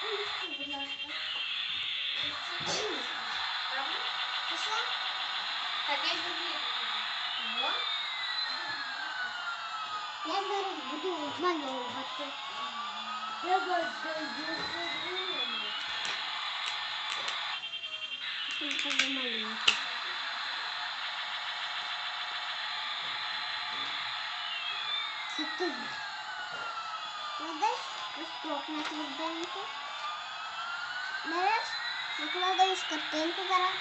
Будь ласка. Пішла? Так, я зроблю. Я зараз буду обмальовувати. Я вас замалюю. Це ти. Кладеш листок на тверденько. Береш, закладаєш картинку зараз.